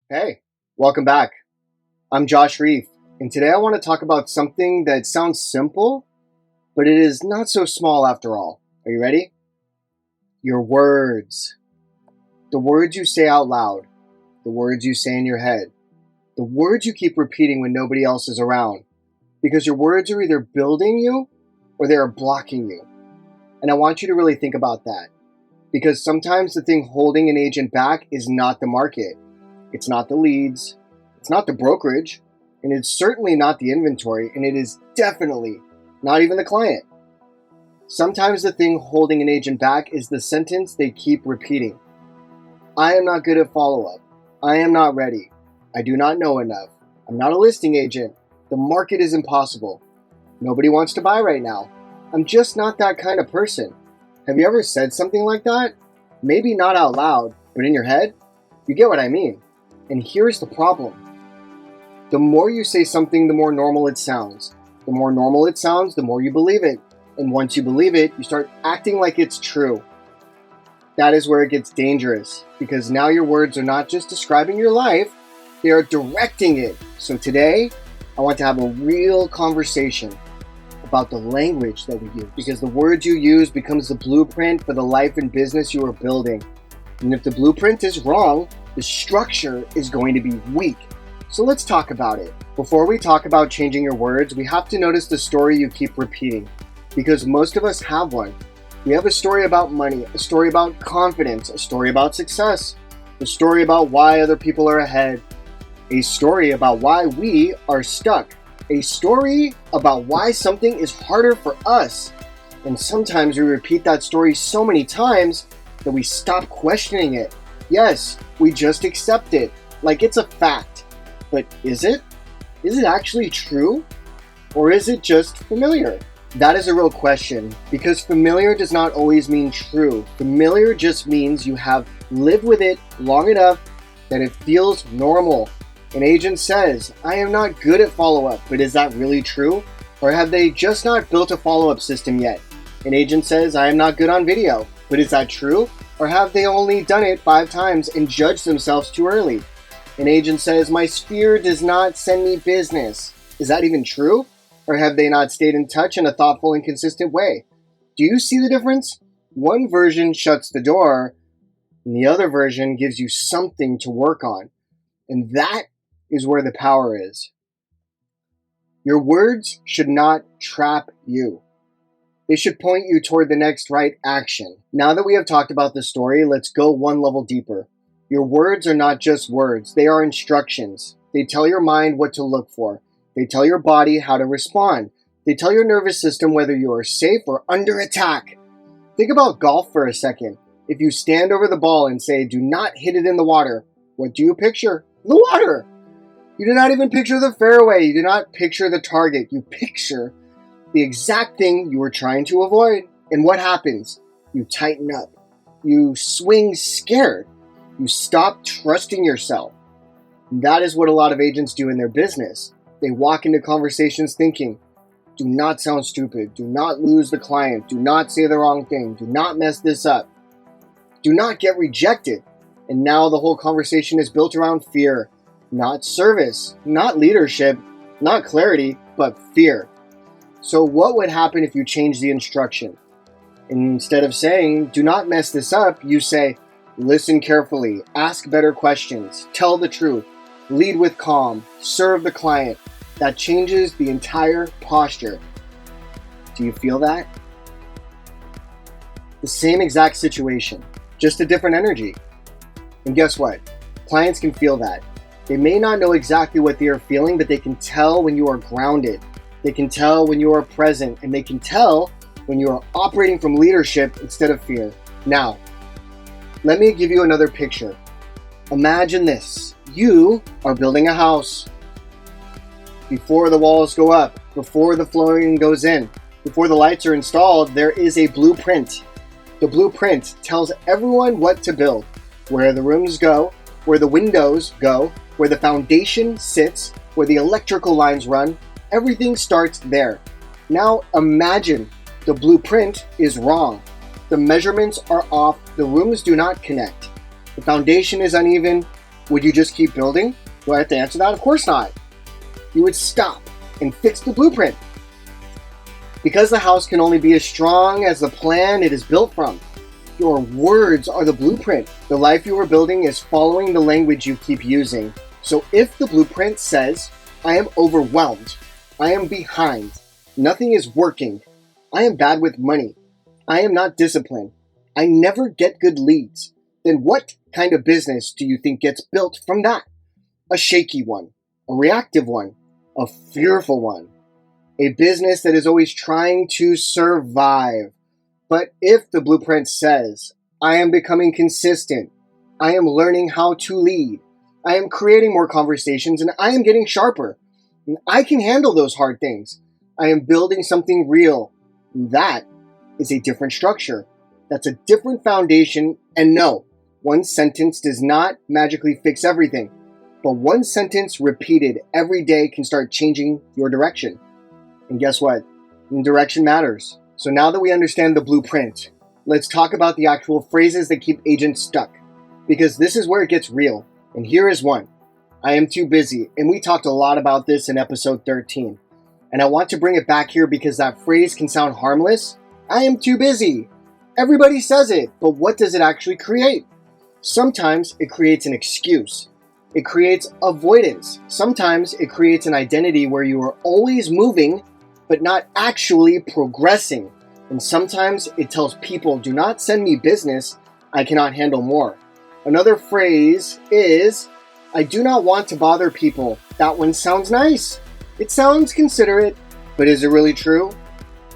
Hey, welcome back. I'm Josh Reef, and today I want to talk about something that sounds simple, but it is not so small after all. Are you ready? Your words. The words you say out loud, the words you say in your head, the words you keep repeating when nobody else is around. Because your words are either building you or they are blocking you. And I want you to really think about that. Because sometimes the thing holding an agent back is not the market. It's not the leads, it's not the brokerage, and it's certainly not the inventory, and it is definitely not even the client. Sometimes the thing holding an agent back is the sentence they keep repeating. I am not good at follow-up. I am not ready. I do not know enough. I'm not a listing agent. The market is impossible. Nobody wants to buy right now. I'm just not that kind of person. Have you ever said something like that? Maybe not out loud, but in your head? You get what I mean. And here's the problem. The more you say something, the more normal it sounds. The more normal it sounds, the more you believe it. And once you believe it, you start acting like it's true. That is where it gets dangerous, because now your words are not just describing your life, they are directing it. So today, I want to have a real conversation about the language that we use, because the words you use becomes the blueprint for the life and business you are building. And if the blueprint is wrong, the structure is going to be weak. So let's talk about it. Before we talk about changing your words, we have to notice the story you keep repeating, because most of us have one. We have a story about money, a story about confidence, a story about success, a story about why other people are ahead, a story about why we are stuck, a story about why something is harder for us. And sometimes we repeat that story so many times that we stop questioning it. Yes, we just accept it, like it's a fact. But is it? Is it actually true? Or is it just familiar? That is a real question, because familiar does not always mean true. Familiar just means you have lived with it long enough that it feels normal. An agent says, I am not good at follow-up, but is that really true? Or have they just not built a follow-up system yet? An agent says, I am not good on video, but is that true? Or have they only done it 5 times and judged themselves too early? An agent says, my sphere does not send me business. Is that even true? Or have they not stayed in touch in a thoughtful and consistent way? Do you see the difference? One version shuts the door, and the other version gives you something to work on. And that is where the power is. Your words should not trap you. They should point you toward the next right action. Now that we have talked about the story, let's go one level deeper. Your words are not just words, they are instructions. They tell your mind what to look for. They tell your body how to respond. They tell your nervous system whether you are safe or under attack. Think about golf for a second. If you stand over the ball and say, do not hit it in the water, what do you picture? The water! You do not even picture the fairway. You do not picture the target. You picture the exact thing you were trying to avoid. And what happens? You tighten up. You swing scared. You stop trusting yourself. And that is what a lot of agents do in their business. They walk into conversations thinking, do not sound stupid. Do not lose the client. Do not say the wrong thing. Do not mess this up. Do not get rejected. And now the whole conversation is built around fear. Not service, not leadership, not clarity, but fear. So what would happen if you change the instruction? Instead of saying, do not mess this up, you say, listen carefully, ask better questions, tell the truth, lead with calm, serve the client. That changes the entire posture. Do you feel that? The same exact situation, just a different energy. And guess what? Clients can feel that. They may not know exactly what they are feeling, but they can tell when you are grounded. They can tell when you are present, and they can tell when you are operating from leadership instead of fear. Now, let me give you another picture. Imagine this. You are building a house. Before the walls go up, before the flooring goes in, before the lights are installed, there is a blueprint. The blueprint tells everyone what to build, where the rooms go, where the windows go, where the foundation sits, where the electrical lines run. Everything starts there. Now imagine the blueprint is wrong. The measurements are off. The rooms do not connect. The foundation is uneven. Would you just keep building? Do I have to answer that? Of course not. You would stop and fix the blueprint. Because the house can only be as strong as the plan it is built from. Your words are the blueprint. The life you are building is following the language you keep using. So if the blueprint says, I am overwhelmed, I am behind, nothing is working, I am bad with money, I am not disciplined, I never get good leads, then what kind of business do you think gets built from that? A shaky one, a reactive one, a fearful one, a business that is always trying to survive. But if the blueprint says, I am becoming consistent, I am learning how to lead, I am creating more conversations, and I am getting sharper, and I can handle those hard things, I am building something real, that is a different structure. That's a different foundation. And no, one sentence does not magically fix everything, but one sentence repeated every day can start changing your direction. And guess what? Direction matters. So now that we understand the blueprint, let's talk about the actual phrases that keep agents stuck, because this is where it gets real. And here is one. I am too busy. And we talked a lot about this in episode 13. And I want to bring it back here because that phrase can sound harmless. I am too busy. Everybody says it, but what does it actually create? Sometimes it creates an excuse. It creates avoidance. Sometimes it creates an identity where you are always moving, but not actually progressing. And sometimes it tells people, do not send me business, I cannot handle more. Another phrase is, I do not want to bother people. That one sounds nice. It sounds considerate, but is it really true?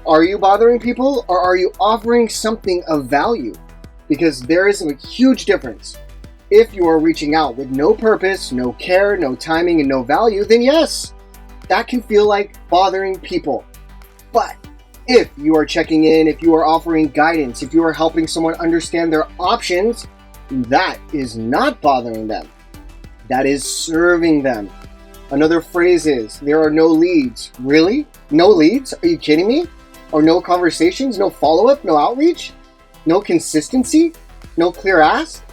Are you bothering people, or are you offering something of value? Because there is a huge difference. If you are reaching out with no purpose, no care, no timing, and no value, then yes, that can feel like bothering people. But if you are checking in, if you are offering guidance, if you are helping someone understand their options, that is not bothering them. That is serving them. Another phrase is, there are no leads. Really? No leads? Are you kidding me? Or no conversations, no follow-up, no outreach? No consistency? No clear ask?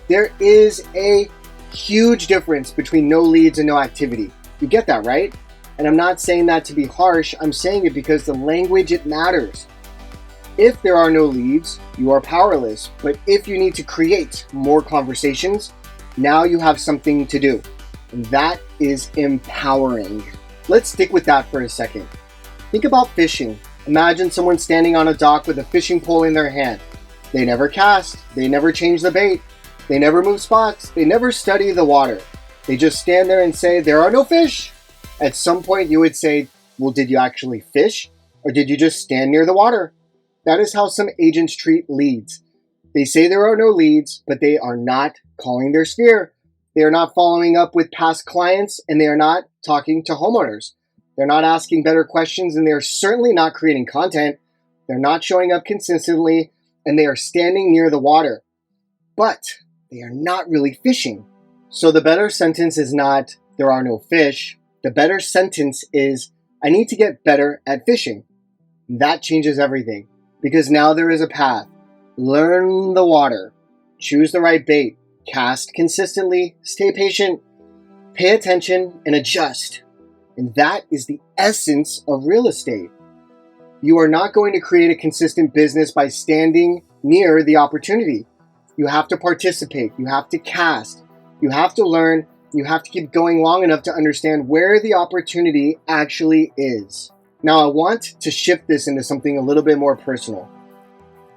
There is a huge difference between no leads and no activity. You get that, right? And I'm not saying that to be harsh. I'm saying it because the language, it matters. If there are no leads, you are powerless. But if you need to create more conversations, now you have something to do. And that is empowering. Let's stick with that for a second. Think about fishing. Imagine someone standing on a dock with a fishing pole in their hand. They never cast. They never change the bait. They never move spots. They never study the water. They just stand there and say, there are no fish. At some point you would say, well, did you actually fish? Or did you just stand near the water? That is how some agents treat leads. They say there are no leads, but they are not calling their sphere. They are not following up with past clients, and they are not talking to homeowners. They're not asking better questions, and they're certainly not creating content. They're not showing up consistently, and they are standing near the water. But they are not really fishing. So the better sentence is not, there are no fish. The better sentence is, I need to get better at fishing. That changes everything, because now there is a path. Learn the water. Choose the right bait. Cast consistently. Stay patient. Pay attention and adjust. And that is the essence of real estate. You are not going to create a consistent business by standing near the opportunity. You have to participate. You have to cast. You have to learn. You have to keep going long enough to understand where the opportunity actually is. Now, I want to shift this into something a little bit more personal,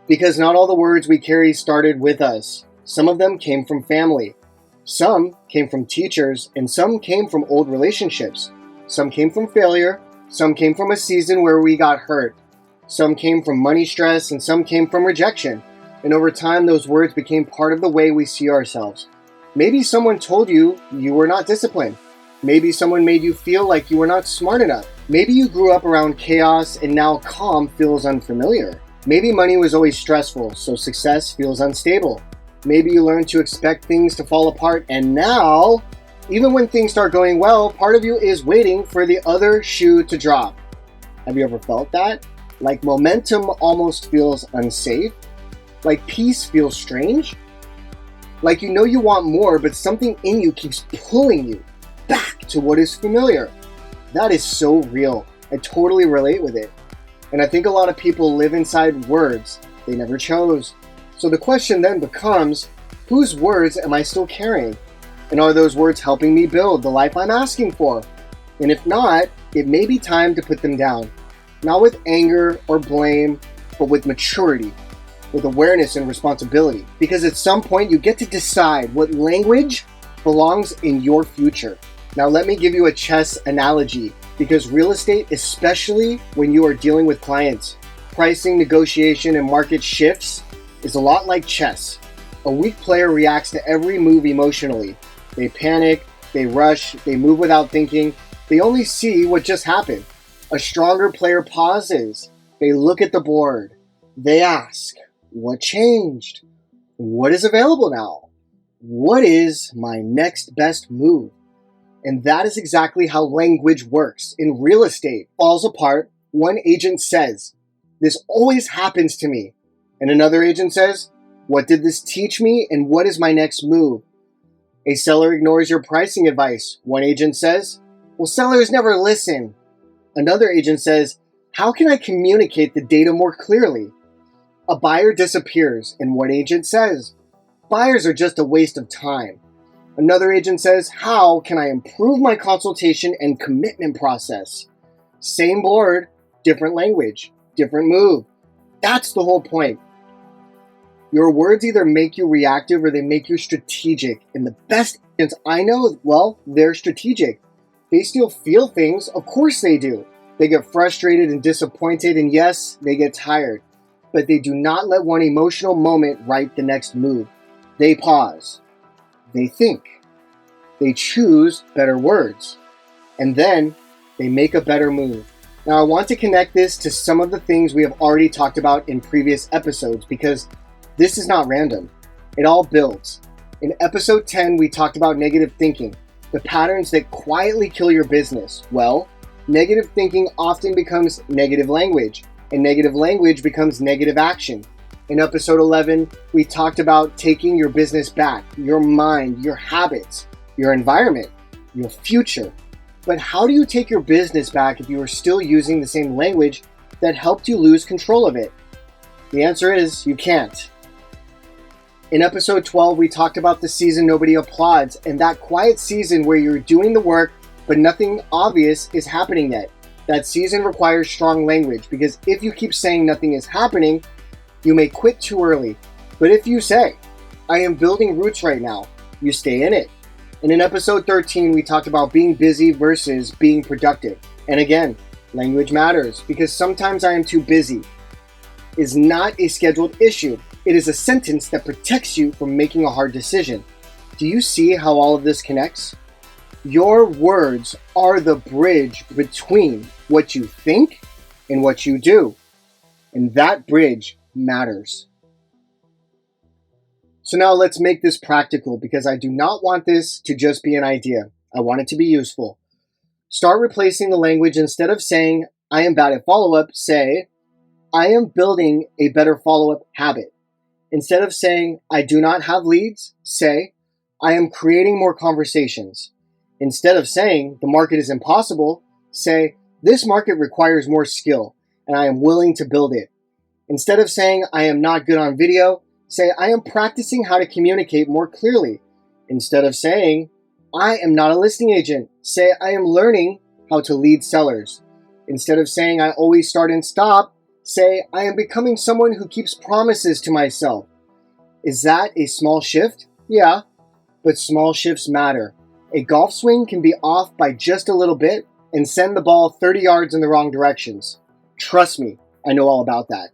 because not all the words we carry started with us. Some of them came from family. Some came from teachers, and some came from old relationships. Some came from failure. Some came from a season where we got hurt. Some came from money stress, and some came from rejection. And over time, those words became part of the way we see ourselves. Maybe someone told you you were not disciplined. Maybe someone made you feel like you were not smart enough. Maybe you grew up around chaos and now calm feels unfamiliar. Maybe money was always stressful, so success feels unstable. Maybe you learned to expect things to fall apart, and now, even when things start going well, part of you is waiting for the other shoe to drop. Have you ever felt that? Like momentum almost feels unsafe? Like peace feels strange? Like you want more, but something in you keeps pulling you back to what is familiar. That is so real. I totally relate with it. And I think a lot of people live inside words they never chose. So the question then becomes, whose words am I still carrying? And are those words helping me build the life I'm asking for? And if not, it may be time to put them down. Not with anger or blame, but with maturity, with awareness and responsibility. Because at some point you get to decide what language belongs in your future. Now let me give you a chess analogy, because real estate, especially when you are dealing with clients, pricing, negotiation, and market shifts is a lot like chess. A weak player reacts to every move emotionally. They panic, they rush, they move without thinking. They only see what just happened. A stronger player pauses. They look at the board. They ask, what changed? What is available now? What is my next best move? And that is exactly how language works. In real estate, falls apart. One agent says, this always happens to me. And another agent says, what did this teach me and what is my next move? A seller ignores your pricing advice. One agent says, well, sellers never listen. Another agent says, how can I communicate the data more clearly? A buyer disappears, and one agent says, buyers are just a waste of time. Another agent says, how can I improve my consultation and commitment process? Same board, different language, different move. That's the whole point. Your words either make you reactive or they make you strategic. And the best agents I know, well, they're strategic. They still feel things, of course they do. They get frustrated and disappointed, and yes, they get tired. But they do not let one emotional moment write the next move. They pause. They think. They choose better words. And then they make a better move. Now, I want to connect this to some of the things we have already talked about in previous episodes because this is not random. It all builds. In episode 10, we talked about negative thinking, the patterns that quietly kill your business. Well, negative thinking often becomes negative language, and negative language becomes negative action. In episode 11, we talked about taking your business back, your mind, your habits, your environment, your future. But how do you take your business back if you are still using the same language that helped you lose control of it? The answer is you can't. In episode 12, we talked about the season nobody applauds and that quiet season where you're doing the work, but nothing obvious is happening yet. That season requires strong language because if you keep saying nothing is happening, you may quit too early. But if you say, I am building roots right now, you stay in it. And in episode 13, we talked about being busy versus being productive. And again, language matters because sometimes I am too busy is not a scheduled issue. It is a sentence that protects you from making a hard decision. Do you see how all of this connects? Your words are the bridge between what you think and what you do. And that bridge matters. So now let's make this practical because I do not want this to just be an idea. I want it to be useful. Start replacing the language. Instead of saying, I am bad at follow-up, say, I am building a better follow-up habit. Instead of saying, I do not have leads, say, I am creating more conversations. Instead of saying, the market is impossible, say, this market requires more skill, and I am willing to build it. Instead of saying, I am not good on video, say, I am practicing how to communicate more clearly. Instead of saying, I am not a listing agent, say, I am learning how to lead sellers. Instead of saying, I always start and stop, say, I am becoming someone who keeps promises to myself. Is that a small shift? Yeah, but small shifts matter. A golf swing can be off by just a little bit and send the ball 30 yards in the wrong directions. Trust me, I know all about that.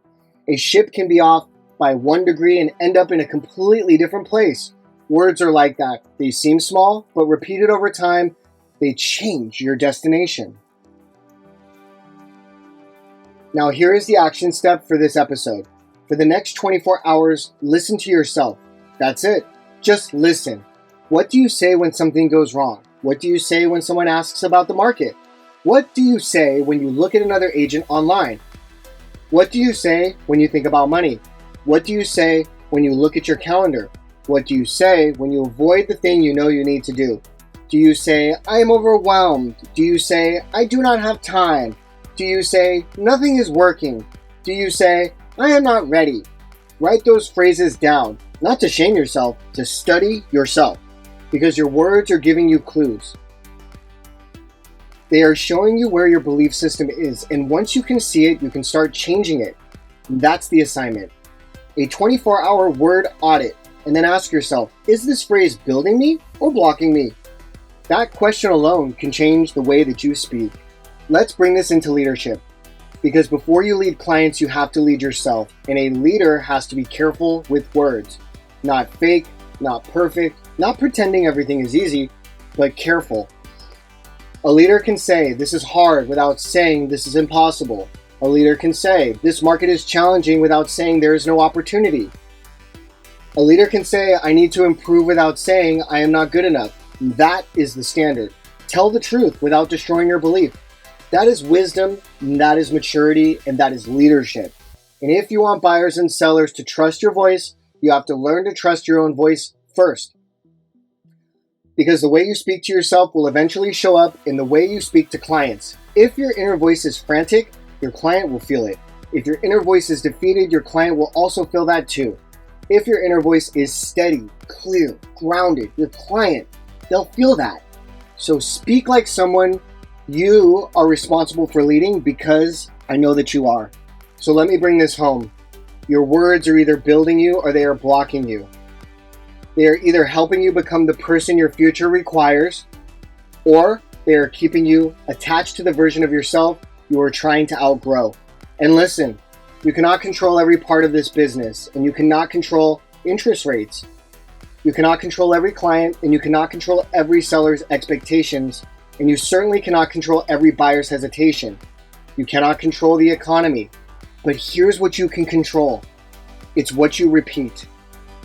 A ship can be off by 1 degree and end up in a completely different place. Words are like that. They seem small, but repeated over time, they change your destination. Now here is the action step for this episode. For the next 24 hours, listen to yourself. That's it. Just listen. What do you say when something goes wrong? What do you say when someone asks about the market? What do you say when you look at another agent online? What do you say when you think about money? What do you say when you look at your calendar? What do you say when you avoid the thing you know you need to do? Do you say, I am overwhelmed? Do you say, I do not have time? Do you say, nothing is working? Do you say, I am not ready? Write those phrases down, not to shame yourself, to study yourself, because your words are giving you clues. They are showing you where your belief system is, and once you can see it, you can start changing it. And that's the assignment. A 24-hour word audit, and then ask yourself, is this phrase building me or blocking me? That question alone can change the way that you speak. Let's bring this into leadership, because before you lead clients, you have to lead yourself, and a leader has to be careful with words. Not fake, not perfect, not pretending everything is easy, but careful. A leader can say, this is hard, without saying this is impossible. A leader can say, this market is challenging, without saying there is no opportunity. A leader can say, I need to improve, without saying I am not good enough. That is the standard. Tell the truth without destroying your belief. That is wisdom, and that is maturity, and that is leadership. And if you want buyers and sellers to trust your voice, you have to learn to trust your own voice first. Because the way you speak to yourself will eventually show up in the way you speak to clients. If your inner voice is frantic, your client will feel it. If your inner voice is defeated, your client will also feel that too. If your inner voice is steady, clear, grounded, your client, they'll feel that. So speak like someone you are responsible for leading, because I know that you are. So let me bring this home. Your words are either building you or they are blocking you. They are either helping you become the person your future requires, or they are keeping you attached to the version of yourself you are trying to outgrow. And listen, you cannot control every part of this business, and you cannot control interest rates. You cannot control every client, and you cannot control every seller's expectations, and you certainly cannot control every buyer's hesitation. You cannot control the economy. But here's what you can control. It's what you repeat.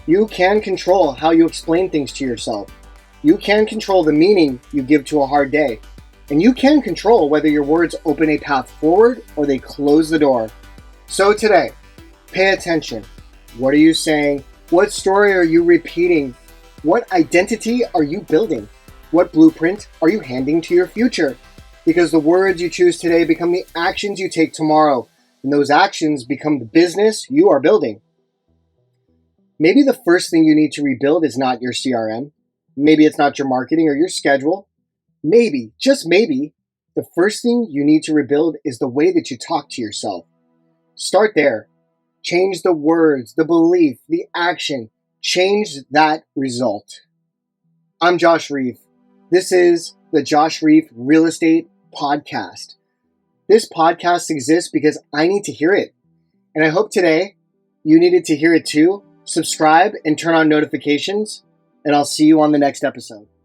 You can control how you explain things to yourself. You can control the meaning you give to a hard day. And you can control whether your words open a path forward or they close the door. So today, pay attention. What are you saying? What story are you repeating? What identity are you building? What blueprint are you handing to your future? Because the words you choose today become the actions you take tomorrow, and those actions become the business you are building. Maybe the first thing you need to rebuild is not your CRM. Maybe it's not your marketing or your schedule. Maybe, just maybe, the first thing you need to rebuild is the way that you talk to yourself. Start there. Change the words, the belief, the action. Change that result. I'm Josh Reef. This is the Josh Reef Real Estate Podcast. This podcast exists because I need to hear it. And I hope today you needed to hear it too. Subscribe and turn on notifications, and I'll see you on the next episode.